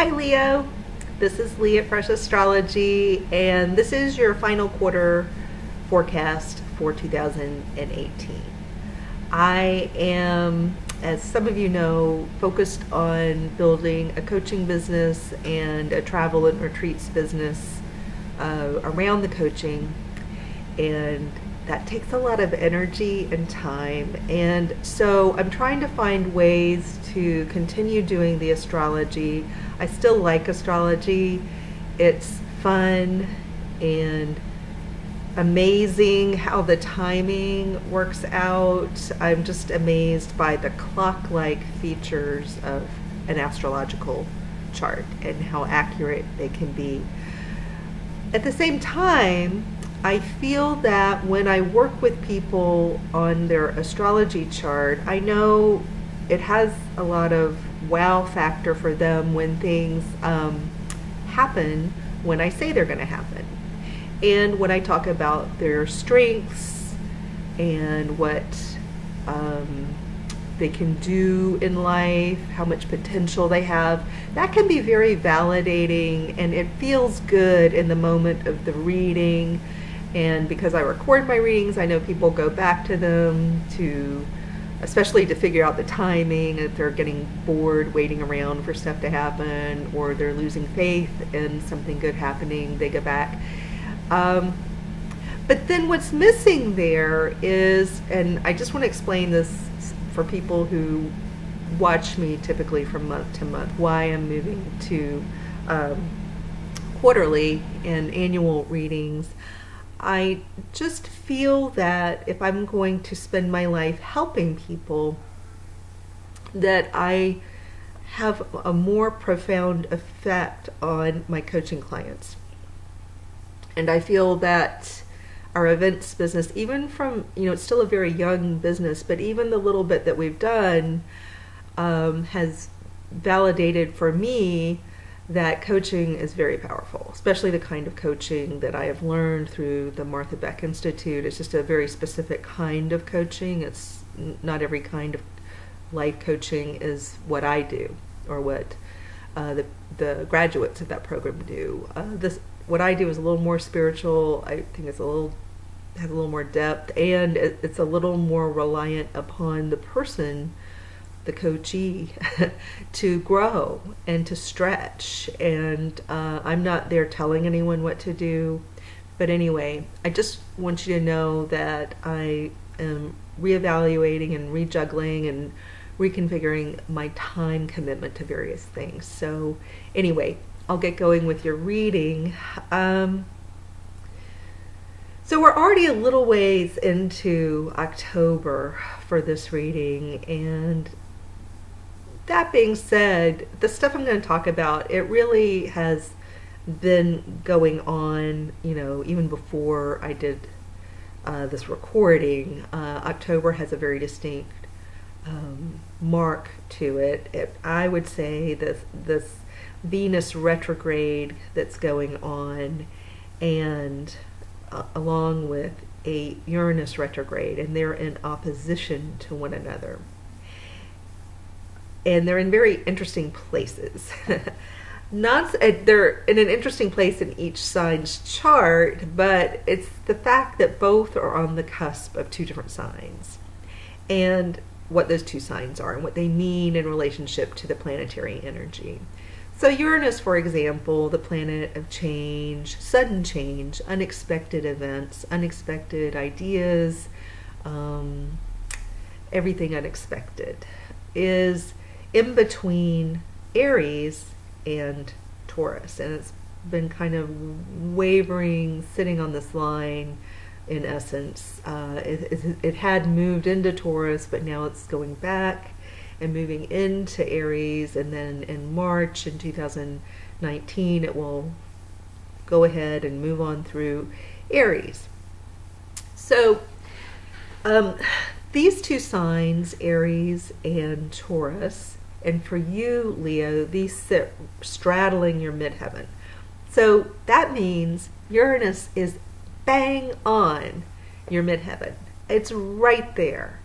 Hi Leo, this is Lee at Fresh Astrology, and this is your final quarter forecast for 2018. I am, as some of you know, focused on building a coaching business and a travel and retreats business around the coaching, and that takes a lot of energy and time. And so I'm trying to find ways to continue doing the astrology. I still like astrology. It's fun and amazing how the timing works out. I'm just amazed by the clock-like features of an astrological chart and how accurate they can be. At the same time, I feel that when I work with people on their astrology chart, I know it has a lot of wow factor for them when things happen when I say they're going to happen. And when I talk about their strengths and what they can do in life, how much potential they have, that can be very validating, and it feels good in the moment of the reading. And because I record my readings, I know people go back to them especially to figure out the timing, if they're getting bored waiting around for stuff to happen, or they're losing faith in something good happening, they go back. But then what's missing there is, and I just want to explain this for people who watch me typically from month to month, why I'm moving to quarterly and annual readings. I just feel that if I'm going to spend my life helping people, that I have a more profound effect on my coaching clients. And I feel that our events business, even from, it's still a very young business, but even the little bit that we've done has validated for me that coaching is very powerful, especially the kind of coaching that I have learned through the Martha Beck Institute. It's just a very specific kind of coaching. It's not every kind of life coaching is what I do or what the graduates of that program do. What I do is a little more spiritual. I think has a little more depth, and it's a little more reliant upon the person, the coachee, to grow and to stretch. And I'm not there telling anyone what to do. But anyway, I just want you to know that I am reevaluating and rejuggling and reconfiguring my time commitment to various things. So anyway, I'll get going with your reading. So we're already a little ways into October for this reading, and that being said, the stuff I'm going to talk about, it really has been going on, even before I did this recording. October has a very distinct mark to it. I would say this Venus retrograde that's going on, and along with a Uranus retrograde, and they're in opposition to one another. And they're in very interesting places. They're in an interesting place in each sign's chart, but it's the fact that both are on the cusp of two different signs, and what those two signs are and what they mean in relationship to the planetary energy. So Uranus, for example, the planet of change, sudden change, unexpected events, unexpected ideas, everything unexpected, is in between Aries and Taurus, and it's been kind of wavering, sitting on this line in essence. It had moved into Taurus, but now it's going back and moving into Aries, and then in March in 2019 it will go ahead and move on through Aries. So these two signs, Aries and Taurus, and for you, Leo, these sit straddling your midheaven. So that means Uranus is bang on your midheaven. It's right there.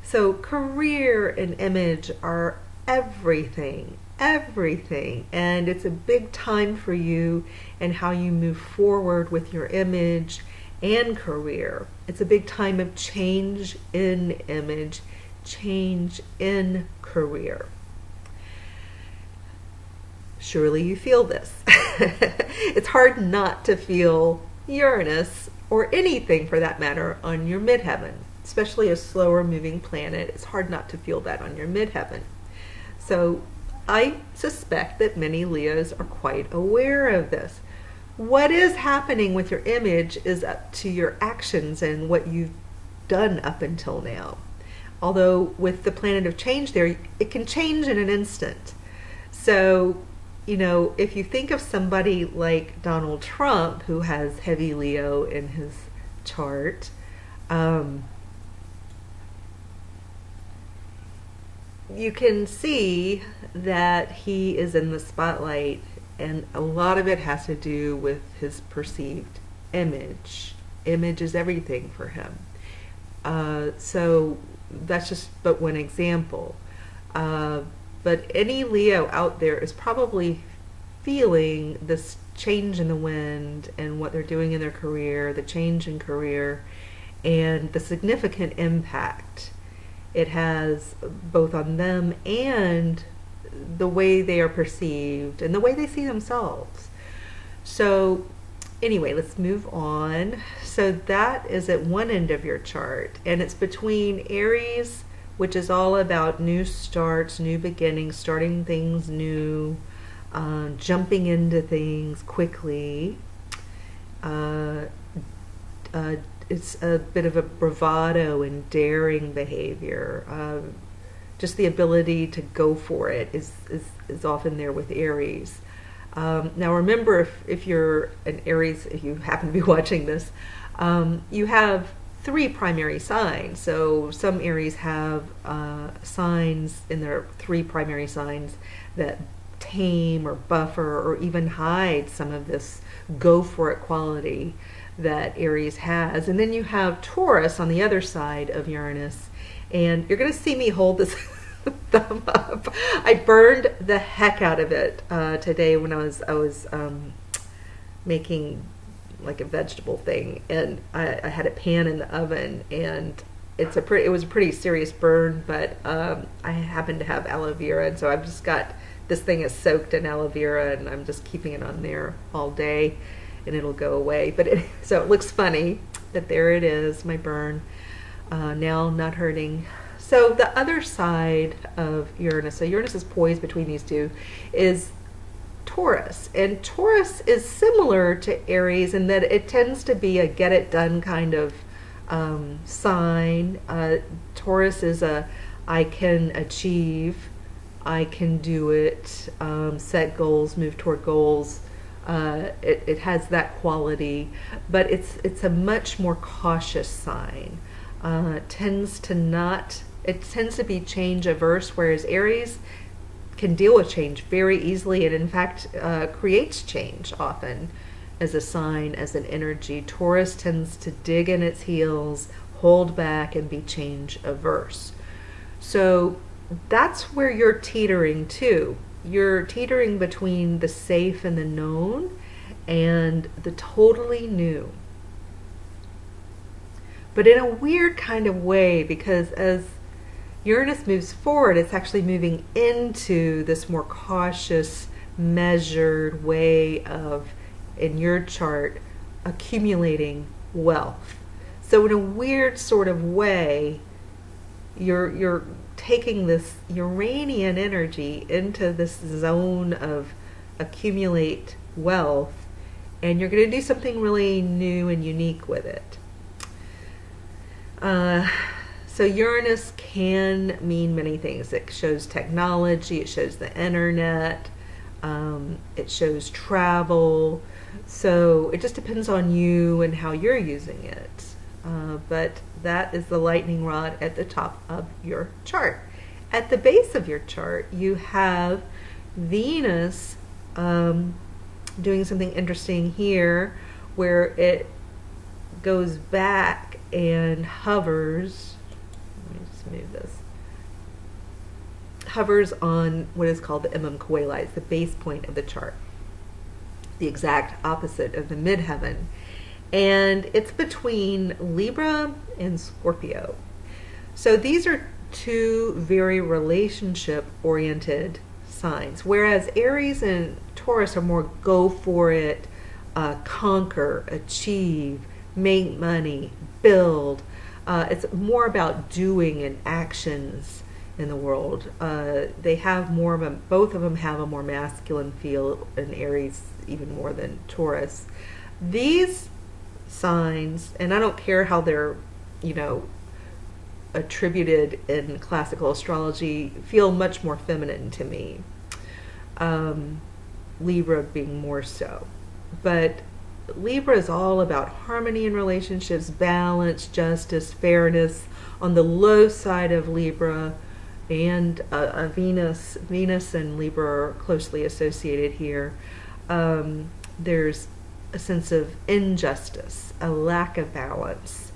So career and image are everything. everything, and it's a big time for you and how you move forward with your image and career. It's a big time of change in image, change in career. Surely you feel this. It's hard not to feel Uranus, or anything for that matter, on your midheaven, especially a slower moving planet. It's hard not to feel that on your midheaven. So I suspect that many Leos are quite aware of this. What is happening with your image is up to your actions and what you've done up until now. Although with the planet of change there, it can change in an instant. So, you know, if you think of somebody like Donald Trump, who has heavy Leo in his chart, you can see that he is in the spotlight, and a lot of it has to do with his perceived image. Image is everything for him. So that's just but one example. But any Leo out there is probably feeling this change in the wind and what they're doing in their career, the change in career, and the significant impact it has both on them and the way they are perceived and the way they see themselves. So anyway, let's move on. So that is at one end of your chart, and it's between Aries, which is all about new starts, new beginnings, starting things new, jumping into things quickly. It's a bit of a bravado and daring behavior. Just the ability to go for it is often there with Aries. Now remember, if you're an Aries, if you happen to be watching this, you have 3 primary signs. So some Aries have signs in their 3 primary signs that tame or buffer or even hide some of this go for it quality that Aries has. And then you have Taurus on the other side of Uranus, and you're going to see me hold this thumb up. I burned the heck out of it today when I was making like a vegetable thing, and I had a pan in the oven, and it was a pretty serious burn, but I happen to have aloe vera, and so I've just got this thing is soaked in aloe vera, and I'm just keeping it on there all day, and it'll go away. But so it looks funny that there it is, my burn, now not hurting. So the other side of Uranus, so Uranus is poised between these two, is Taurus. And Taurus is similar to Aries in that it tends to be a get it done kind of sign. Taurus is a I can achieve, I can do it, set goals, move toward goals. It has that quality, but it's a much more cautious sign. It tends to be change averse, whereas Aries can deal with change very easily, and in fact creates change often as a sign, as an energy. Taurus tends to dig in its heels, hold back, and be change averse. So that's where you're teetering too. You're teetering between the safe and the known and the totally new. But in a weird kind of way, because as Uranus moves forward, it's actually moving into this more cautious, measured way of, in your chart, accumulating wealth. So in a weird sort of way, you're taking this Uranian energy into this zone of accumulate wealth, and you're going to do something really new and unique with it. So Uranus can mean many things. It shows technology, it shows the internet, it shows travel. So it just depends on you and how you're using it. But that is the lightning rod at the top of your chart. At the base of your chart, you have Venus doing something interesting here, where it goes back and hovers. Let me just move this. hovers on what is called the coeli. It's the base point of the chart, the exact opposite of the midheaven. And it's between Libra and Scorpio. So these are two very relationship-oriented signs, whereas Aries and Taurus are more go for it, conquer, achieve, make money, build. It's more about doing and actions in the world. They have more of a, both of them have a more masculine feel, in Aries even more than Taurus. These signs, and I don't care how they're, you know, attributed in classical astrology, feel much more feminine to me. Libra being more so. But Libra is all about harmony in relationships, balance, justice, fairness. On the low side of Libra, and Venus and Libra are closely associated here. There's a sense of injustice, a lack of balance,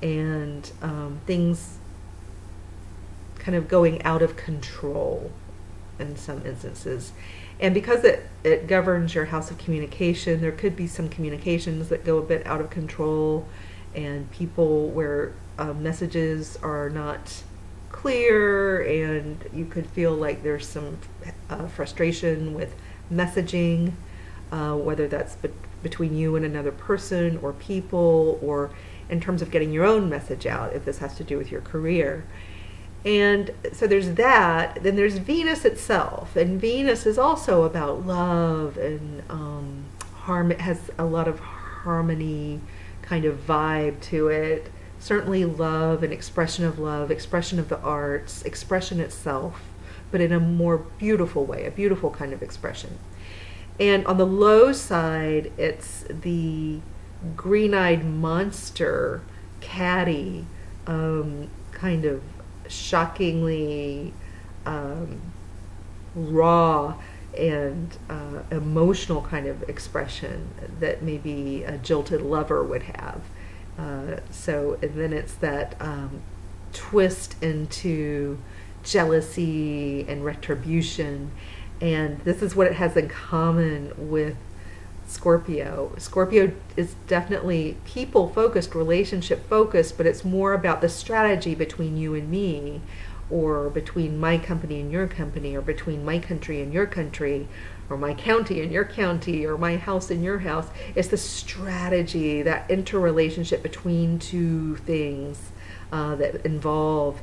and things kind of going out of control in some instances. And because it governs your house of communication, there could be some communications that go a bit out of control, and people where messages are not clear, and you could feel like there's some frustration with messaging, whether that's between you and another person or people, or in terms of getting your own message out, if this has to do with your career. And so there's that. Then there's Venus itself, and Venus is also about love and it has a lot of harmony kind of vibe to it. Certainly love and expression of love, expression of the arts, expression itself, but in a more beautiful way, a beautiful kind of expression. And on the low side, it's the green-eyed monster, catty, kind of shockingly raw and emotional kind of expression that maybe a jilted lover would have. And then it's that twist into jealousy and retribution. And this is what it has in common with Scorpio. Scorpio is definitely people-focused, relationship-focused, but it's more about the strategy between you and me, or between my company and your company, or between my country and your country, or my county and your county, or my house and your house. It's the strategy, that interrelationship between two things that involve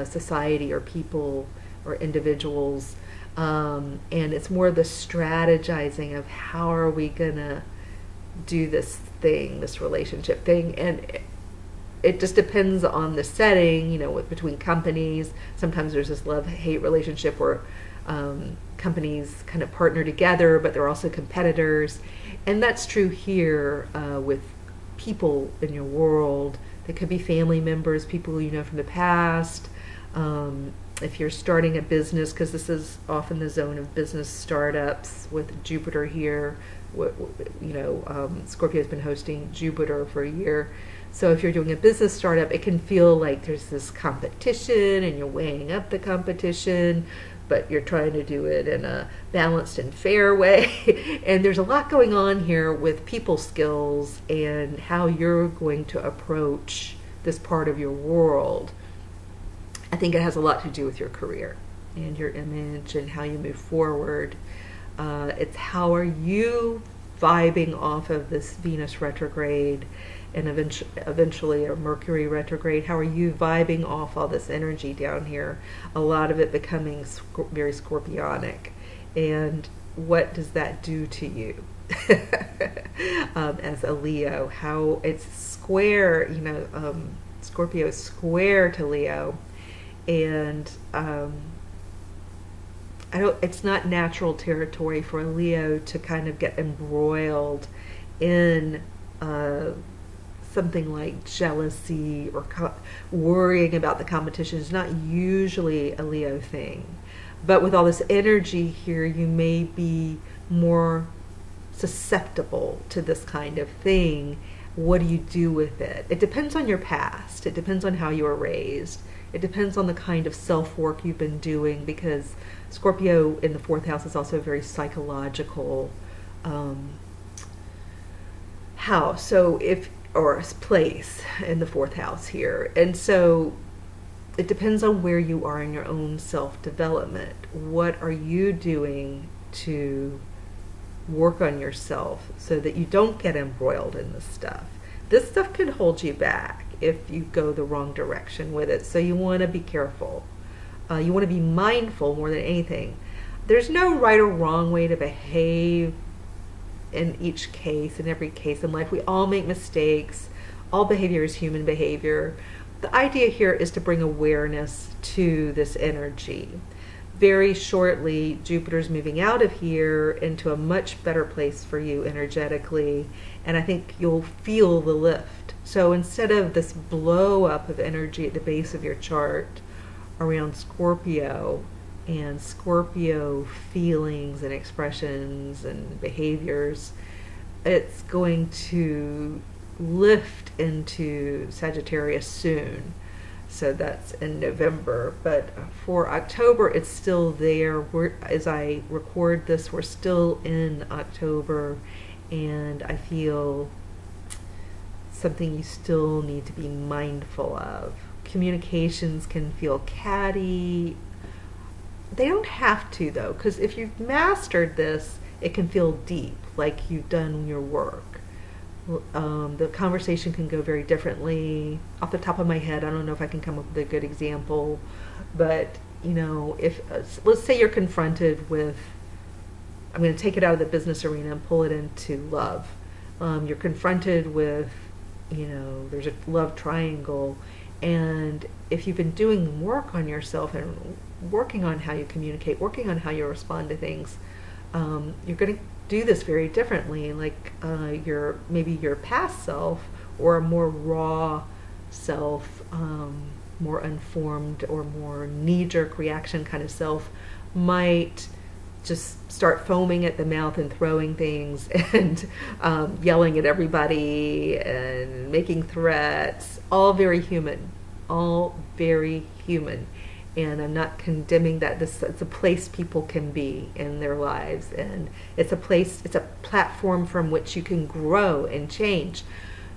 society or people or individuals. And it's more the strategizing of how are we gonna do this thing, this relationship thing. And it just depends on the setting, you know, between companies. Sometimes there's this love-hate relationship where companies kind of partner together, but they're also competitors. And that's true here with people in your world. They could be family members, people you know from the past. If you're starting a business, because this is often the zone of business startups with Jupiter here, Scorpio has been hosting Jupiter for a year. So if you're doing a business startup, it can feel like there's this competition and you're weighing up the competition, but you're trying to do it in a balanced and fair way. And there's a lot going on here with people skills and how you're going to approach this part of your world. I think it has a lot to do with your career and your image and how you move forward. It's how are you vibing off of this Venus retrograde and eventually a Mercury retrograde. How are you vibing off all this energy down here? A lot of it becoming very scorpionic. And what does that do to you as a Leo? How it's square, Scorpio is square to Leo. And it's not natural territory for a Leo to kind of get embroiled in something like jealousy or worrying about the competition. Is not usually a Leo thing. But with all this energy here, you may be more susceptible to this kind of thing. What do you do with it? It depends on your past. It depends on how you were raised. It depends on the kind of self-work you've been doing, because Scorpio in the fourth house is also a very psychological house. So or place in the fourth house here. And so it depends on where you are in your own self-development. What are you doing to work on yourself so that you don't get embroiled in this stuff? This stuff can hold you back if you go the wrong direction with it. So you want to be careful. You want to be mindful more than anything. There's no right or wrong way to behave in each case, in every case in life. We all make mistakes. All behavior is human behavior. The idea here is to bring awareness to this energy. Very shortly, Jupiter's moving out of here into a much better place for you energetically, and I think you'll feel the lift. So instead of this blow up of energy at the base of your chart around Scorpio, and Scorpio feelings and expressions and behaviors, it's going to lift into Sagittarius soon. So that's in November. But for October, it's still there. As I record this, we're still in October, and I feel something you still need to be mindful of. Communications can feel catty. They don't have to, though, because if you've mastered this, it can feel deep, like you've done your work. The conversation can go very differently. Off the top of my head, I don't know if I can come up with a good example, but if let's say you're confronted with, I'm going to take it out of the business arena and pull it into love. You're confronted with, there's a love triangle, and if you've been doing work on yourself and working on how you communicate, working on how you respond to things, you're going to do this very differently. Like maybe your past self, or a more raw self, more unformed or more knee-jerk reaction kind of self, might just start foaming at the mouth and throwing things and yelling at everybody and making threats. All very human. All very human. And I'm not condemning that. It's a place people can be in their lives, and it's a platform from which you can grow and change.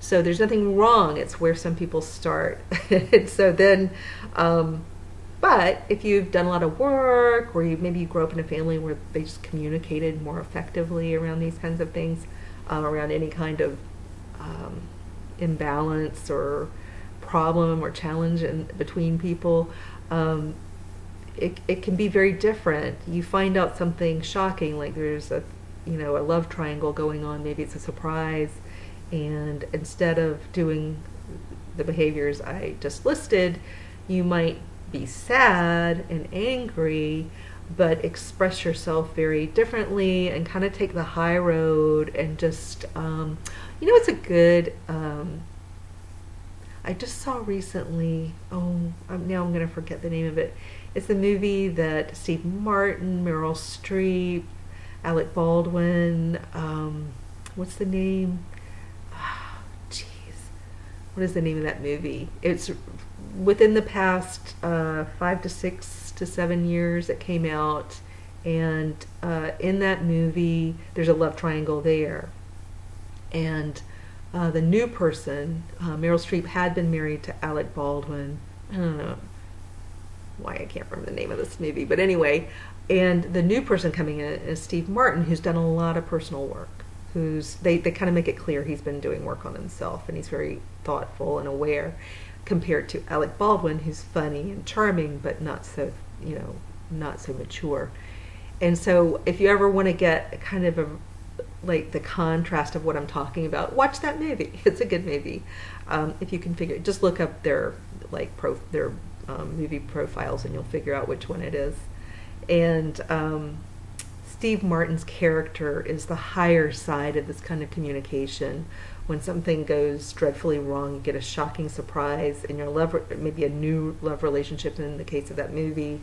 So there's nothing wrong. It's where some people start. And so then, but if you've done a lot of work, or maybe you grew up in a family where they just communicated more effectively around these kinds of things, around any kind of imbalance or problem or challenge between people, it can be very different. You find out something shocking, like there's a love triangle going on. Maybe it's a surprise, and instead of doing the behaviors I just listed, you might be sad and angry, but express yourself very differently and kind of take the high road and just it's a good I just saw recently, now I'm going to forget the name of it. It's the movie that Steve Martin, Meryl Streep, Alec Baldwin, what's the name? What is the name of that movie? It's within the past 5 to 6 to 7 years it came out, and in that movie there's a love triangle there. And the new person, Meryl Streep, had been married to Alec Baldwin. I don't know why I can't remember the name of this movie, but anyway, and the new person coming in is Steve Martin, who's done a lot of personal work. They kind of make it clear he's been doing work on himself, and he's very thoughtful and aware, compared to Alec Baldwin, who's funny and charming, but not so mature. And so if you ever want to get kind of like the contrast of what I'm talking about, watch that movie. It's a good movie. If you can just look up their movie profiles, and you'll figure out which one it is. And Steve Martin's character is the higher side of this kind of communication. When something goes dreadfully wrong, you get a shocking surprise in your love, maybe a new love relationship in the case of that movie,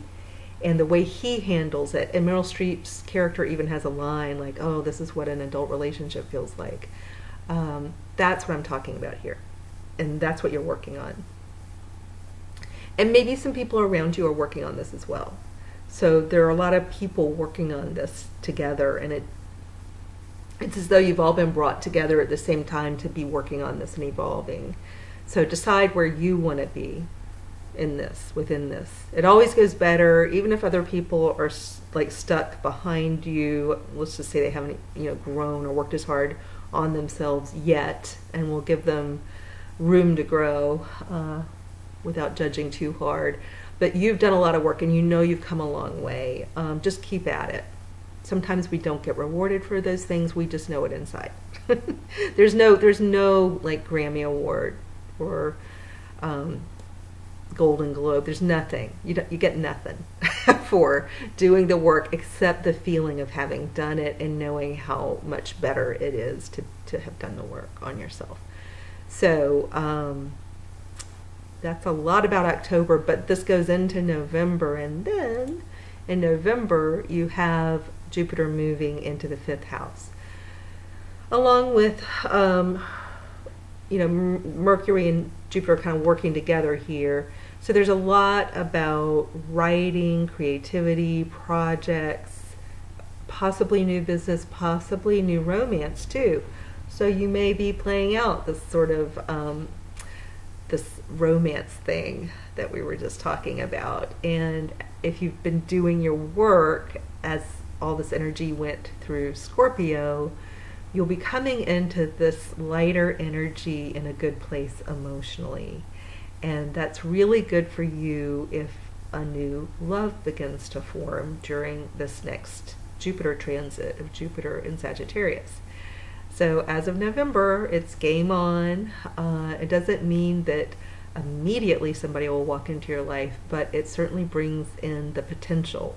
and the way he handles it. And Meryl Streep's character even has a line like, "Oh, this is what an adult relationship feels like." That's what I'm talking about here, and that's what you're working on. And maybe some people around you are working on this as well. So there are a lot of people working on this together, and it's as though you've all been brought together at the same time to be working on this and evolving. So decide where you want to be in this, within this. It always goes better, even if other people are like stuck behind you. Let's just say they haven't, grown or worked as hard on themselves yet, and we'll give them room to grow without judging too hard. But you've done a lot of work, and you've come a long way. Just keep at it. Sometimes we don't get rewarded for those things. We just know it inside. There's no like Grammy Award or Golden Globe. There's nothing. You get nothing for doing the work except the feeling of having done it and knowing how much better it is to have done the work on yourself. So that's a lot about October, but this goes into November, and then in November you have Jupiter moving into the 5th house, along with Mercury and Jupiter kind of working together here. So there's a lot about writing, creativity, projects, possibly new business, possibly new romance too. So you may be playing out this sort of this romance thing that we were just talking about. And if you've been doing your work as all this energy went through Scorpio, you'll be coming into this lighter energy in a good place emotionally. And that's really good for you if a new love begins to form during this next Jupiter transit of Jupiter in Sagittarius. So as of November, it's game on. It doesn't mean that immediately somebody will walk into your life, but it certainly brings in the potential.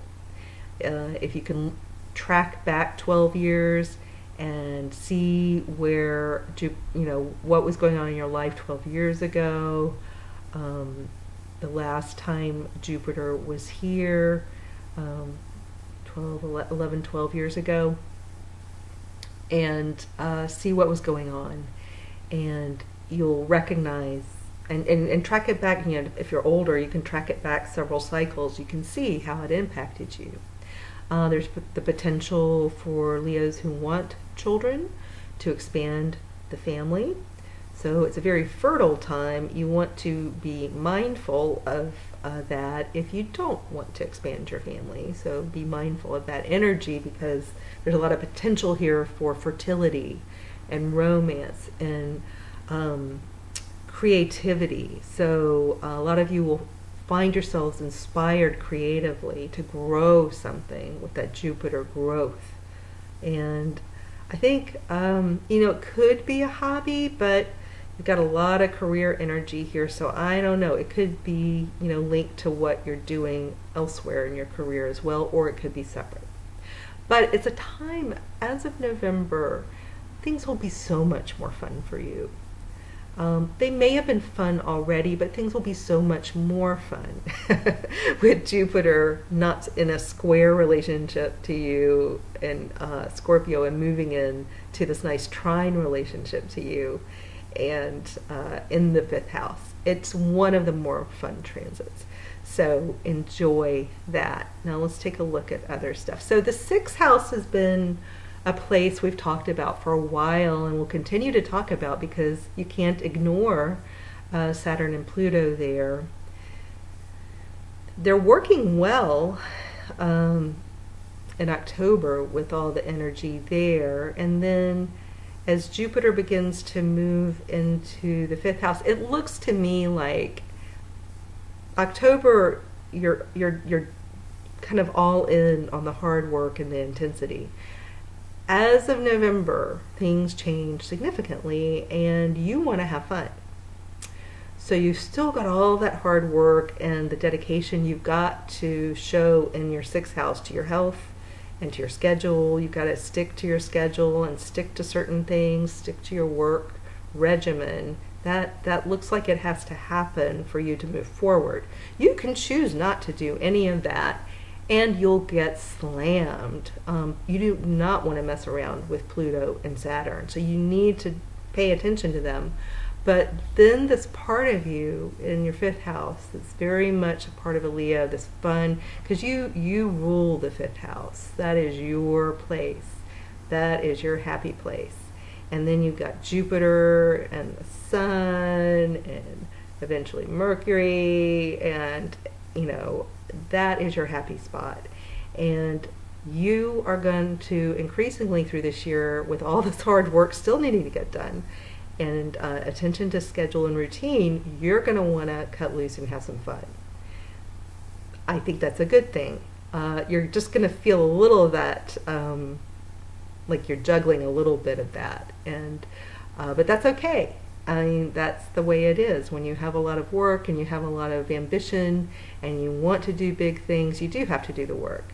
If you can track back 12 years and see where, what was going on in your life 12 years ago, the last time Jupiter was here, 12 years ago, and see what was going on, and you'll recognize and track it back. If you're older, you can track it back several cycles. You can see how it impacted you. There's the potential for Leos who want children to expand the family. So it's a very fertile time. You want to be mindful of that if you don't want to expand your family. So be mindful of that energy, because there's a lot of potential here for fertility and romance and creativity. So a lot of you will find yourselves inspired creatively to grow something with that Jupiter growth. And I think, it could be a hobby, but you've got a lot of career energy here. So I don't know, it could be, linked to what you're doing elsewhere in your career as well, or it could be separate. But it's a time, as of November, things will be so much more fun for you. They may have been fun already, but things will be so much more fun with Jupiter not in a square relationship to you in Scorpio and moving in to this nice trine relationship to you, and in the 5th house. It's one of the more fun transits. So enjoy that. Now let's take a look at other stuff. So the 6th house has been a place we've talked about for a while, and we'll continue to talk about, because you can't ignore Saturn and Pluto there. They're working well in October with all the energy there, and then as Jupiter begins to move into the 5th house, it looks to me like October you're kind of all in on the hard work and the intensity. As of November, things change significantly, and you want to have fun. So you've still got all that hard work and the dedication you've got to show in your 6th house to your health and to your schedule. You've got to stick to your schedule and stick to certain things, stick to your work regimen. That looks like it has to happen for you to move forward. You can choose not to do any of that, and you'll get slammed. You do not want to mess around with Pluto and Saturn, so you need to pay attention to them. But then this part of you in your fifth house, that's very much a part of a Leo, this fun, because you rule the fifth house. That is your place. That is your happy place. And then you've got Jupiter and the Sun and eventually Mercury, and that is your happy spot. And you are going to increasingly through this year, with all this hard work still needing to get done, and attention to schedule and routine, you're going to want to cut loose and have some fun. I think that's a good thing. You're just going to feel a little of that, like you're juggling a little bit of that, and but that's okay. I mean, that's the way it is. When you have a lot of work and you have a lot of ambition and you want to do big things, you do have to do the work.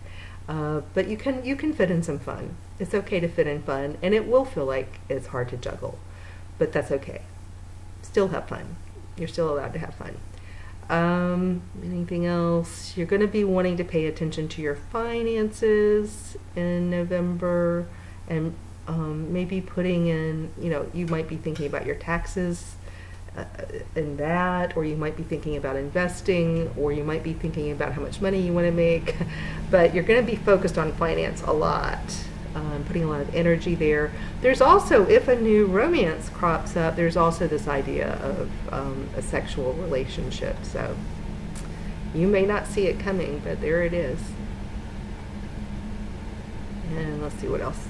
But you can fit in some fun. It's okay to fit in fun, and it will feel like it's hard to juggle. But that's okay. Still have fun. You're still allowed to have fun. Anything else? You're going to be wanting to pay attention to your finances in November, and maybe putting in, you might be thinking about your taxes in that, or you might be thinking about investing, or you might be thinking about how much money you want to make. But you're going to be focused on finance a lot. Putting a lot of energy there. There's also, if a new romance crops up, there's also this idea of a sexual relationship. So you may not see it coming, but there it is. And let's see what else.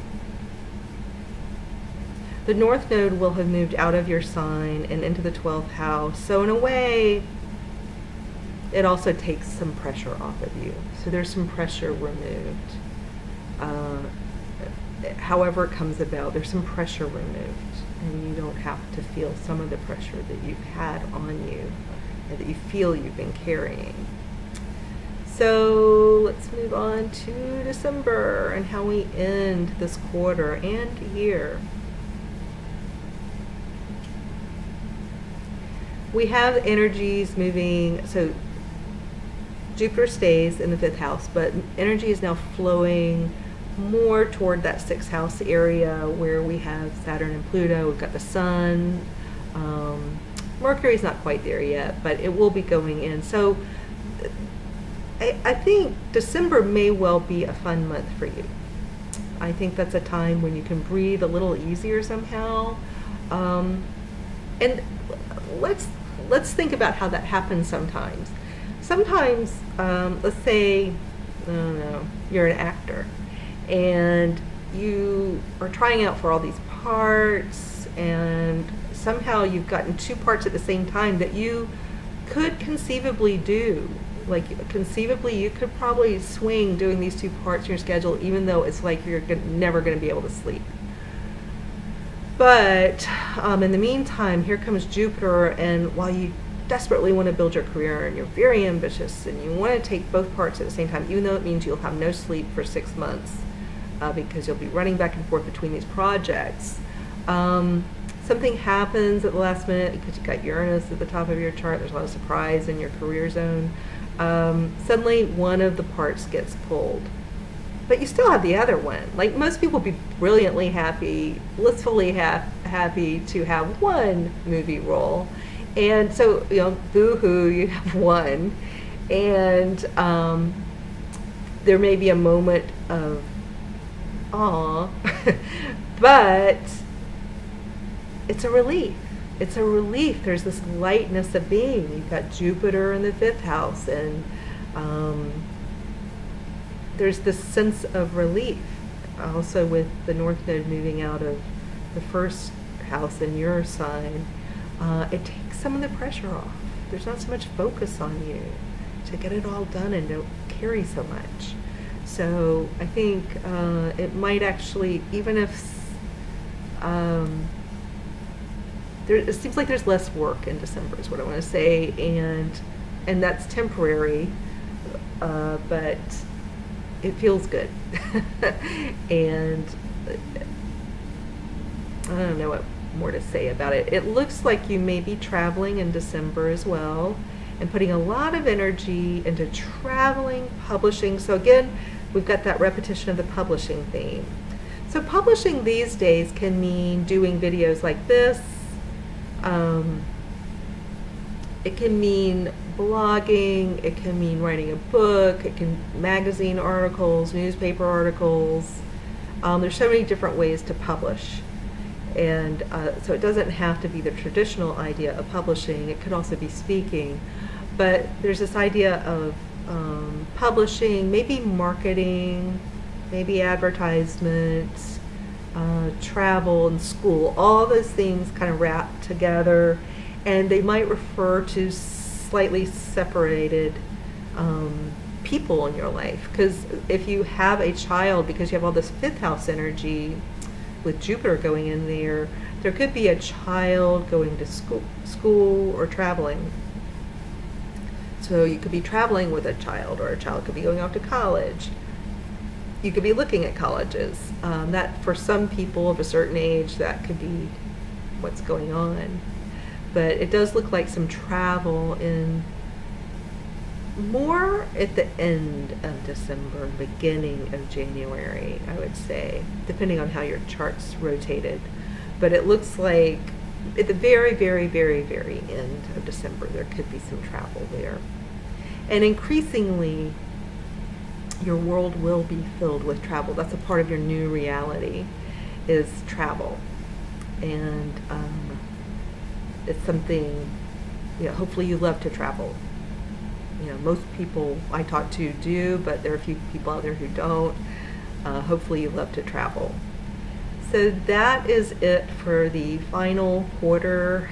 The North Node will have moved out of your sign and into the 12th house. So in a way, it also takes some pressure off of you. So there's some pressure removed. However it comes about, there's some pressure removed, and you don't have to feel some of the pressure that you've had on you and that you feel you've been carrying. So let's move on to December and how we end this quarter and year. We have energies moving, so Jupiter stays in the 5th house, but energy is now flowing more toward that 6th house area where we have Saturn and Pluto. We've got the Sun. Mercury's not quite there yet, but it will be going in. So I think December may well be a fun month for you. I think that's a time when you can breathe a little easier somehow. And let's think about how that happens sometimes. Sometimes, let's say, I don't know, you're an actor and you are trying out for all these parts, and somehow you've gotten 2 parts at the same time that you could conceivably do. Like, conceivably, you could probably swing doing these 2 parts in your schedule, even though it's like you're never going to be able to sleep. But in the meantime, here comes Jupiter, and while you desperately want to build your career and you're very ambitious and you want to take both parts at the same time, even though it means you'll have no sleep for 6 months because you'll be running back and forth between these projects, something happens at the last minute because you've got Uranus at the top of your chart. There's a lot of surprise in your career zone. Suddenly one of the parts gets pulled, but you still have the other one. Like, most people would be brilliantly happy, blissfully happy to have one movie role. And so, boo-hoo, you have one. And there may be a moment of aw, but it's a relief. It's a relief. There's this lightness of being. You've got Jupiter in the 5th house, and there's this sense of relief. Also with the North Node moving out of the 1st house in your sign, it takes some of the pressure off. There's not so much focus on you to get it all done and don't carry so much. So I think it might actually, even if it seems like there's less work in December is what I want to say, and that's temporary, but it feels good. And I don't know what more to say about it. It looks like you may be traveling in December as well, and putting a lot of energy into traveling, publishing. So again, we've got that repetition of the publishing theme. So publishing these days can mean doing videos like this, Um, it can mean blogging, it can mean writing a book, it can magazine articles, newspaper articles. There's so many different ways to publish. And so it doesn't have to be the traditional idea of publishing. It could also be speaking. But there's this idea of publishing, maybe marketing, maybe advertisements, travel and school. All those things kind of wrap together. And they might refer to slightly separated people in your life. Because if you have a child, because you have all this fifth house energy, with Jupiter going in there, there could be a child going to school or traveling. So you could be traveling with a child, or a child could be going off to college. You could be looking at colleges. That for some people of a certain age, that could be what's going on. But it does look like some travel in more at the end of December, beginning of January, I would say, depending on how your chart's rotated. But it looks like at the very, very, very, very end of December, there could be some travel there. And increasingly, your world will be filled with travel. That's a part of your new reality, is travel. And it's something, hopefully you love to travel. Most people I talk to do, but there are a few people out there who don't. Hopefully you love to travel. So that is it for the final quarter.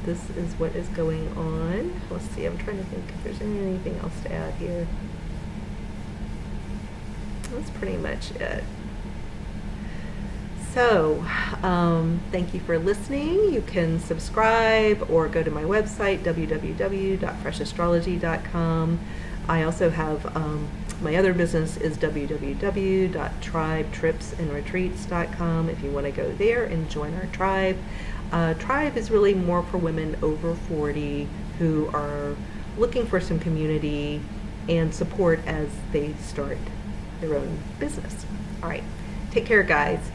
This is what is going on. Let's see, I'm trying to think if there's anything else to add here. That's pretty much it. So, thank you for listening. You can subscribe or go to my website, www.freshastrology.com. I also have, my other business is www.tribetripsandretreats.com. If you want to go there and join our tribe. Tribe is really more for women over 40 who are looking for some community and support as they start their own business. All right. Take care, guys.